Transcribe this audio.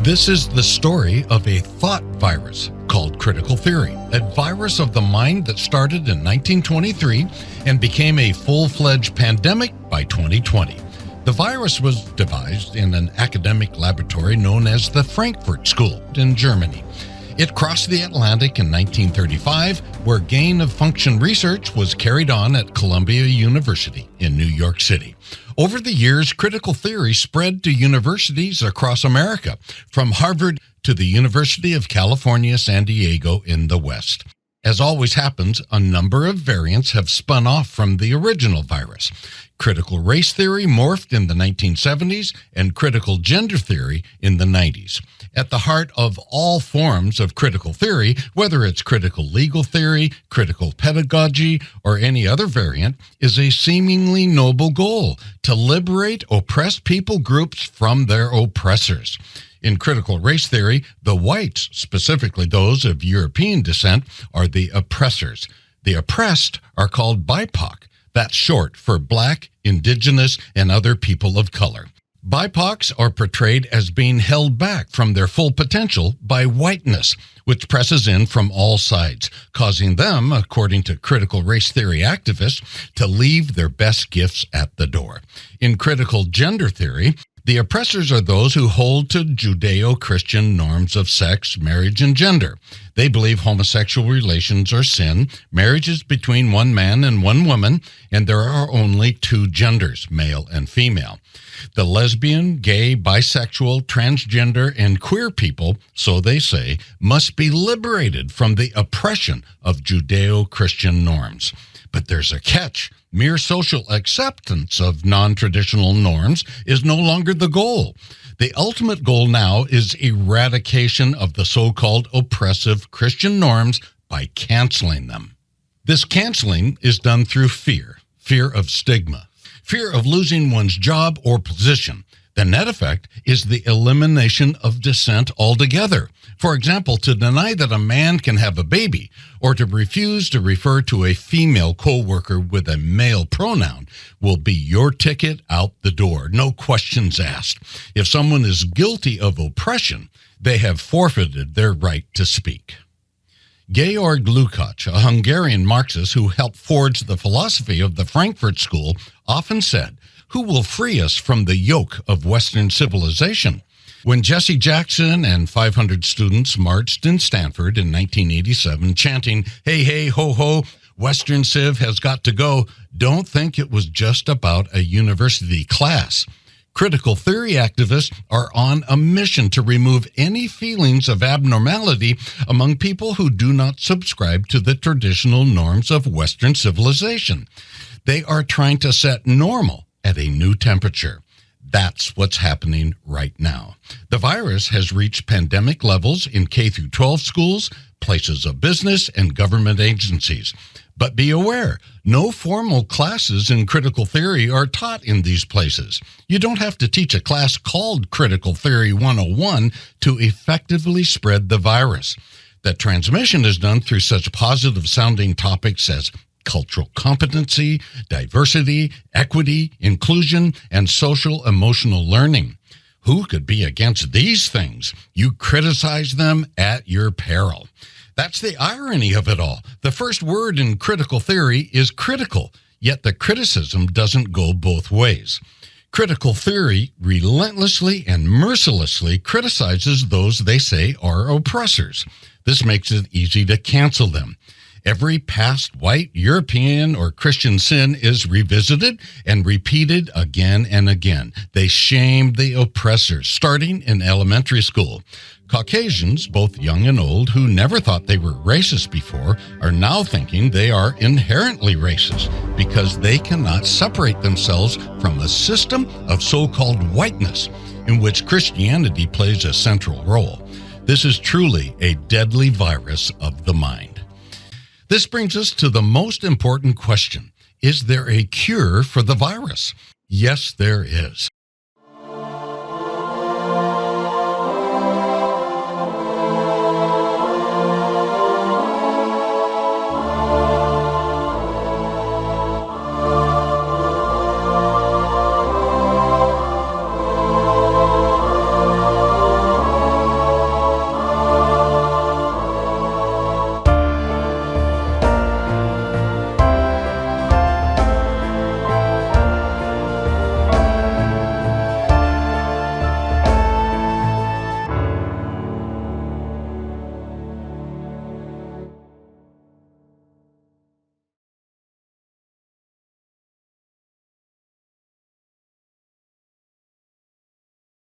This is the story of a thought virus called critical theory, a virus of the mind that started in 1923 and became a full-fledged pandemic by 2020. The virus was devised in an academic laboratory known as the Frankfurt School in Germany. It crossed the Atlantic in 1935, where gain-of-function research was carried on at Columbia University in New York City. Over the years, critical theory spread to universities across America, from Harvard to the University of California, San Diego in the West. As always happens, a number of variants have spun off from the original virus. Critical race theory morphed in the 1970s and critical gender theory in the 90s. At the heart of all forms of critical theory, whether it's critical legal theory, critical pedagogy, or any other variant, is a seemingly noble goal: to liberate oppressed people groups from their oppressors. In critical race theory, the whites, specifically those of European descent, are the oppressors. The oppressed are called BIPOC. That's short for Black, Indigenous, and other people of color. BIPOCs are portrayed as being held back from their full potential by whiteness, which presses in from all sides, causing them, according to critical race theory activists, to leave their best gifts at the door. In critical gender theory, the oppressors are those who hold to Judeo-Christian norms of sex, marriage, and gender. They believe homosexual relations are sin, marriage is between one man and one woman, and there are only two genders, male and female. The lesbian, gay, bisexual, transgender, and queer people, so they say, must be liberated from the oppression of Judeo-Christian norms. But there's a catch. Mere social acceptance of non-traditional norms is no longer the goal. The ultimate goal now is eradication of the so-called oppressive Christian norms by canceling them. This canceling is done through fear of stigma, fear of losing one's job or position. The net effect is the elimination of dissent altogether. For example, to deny that a man can have a baby or to refuse to refer to a female coworker with a male pronoun will be your ticket out the door, no questions asked. If someone is guilty of oppression, they have forfeited their right to speak. Georg Lukács, a Hungarian Marxist who helped forge the philosophy of the Frankfurt School, often said, "Who will free us from the yoke of Western civilization?" When Jesse Jackson and 500 students marched in Stanford in 1987 chanting, "Hey, hey, ho, ho, Western Civ has got to go," don't think it was just about a university class. Critical theory activists are on a mission to remove any feelings of abnormality among people who do not subscribe to the traditional norms of Western civilization. They are trying to set normal at a new temperature. That's what's happening right now. The virus has reached pandemic levels in K-12 schools, places of business, and government agencies. But be aware, no formal classes in critical theory are taught in these places. You don't have to teach a class called Critical Theory 101 to effectively spread the virus. The transmission is done through such positive-sounding topics as cultural competency, diversity, equity, inclusion, and social-emotional learning. Who could be against these things? You criticize them at your peril. That's the irony of it all. The first word in critical theory is critical, yet the criticism doesn't go both ways. Critical theory relentlessly and mercilessly criticizes those they say are oppressors. This makes it easy to cancel them. Every past white, European, or Christian sin is revisited and repeated again and again. They shame the oppressors, starting in elementary school. Caucasians, both young and old, who never thought they were racist before, are now thinking they are inherently racist because they cannot separate themselves from a system of so-called whiteness in which Christianity plays a central role. This is truly a deadly virus of the mind. This brings us to the most important question. Is there a cure for the virus? Yes, there is.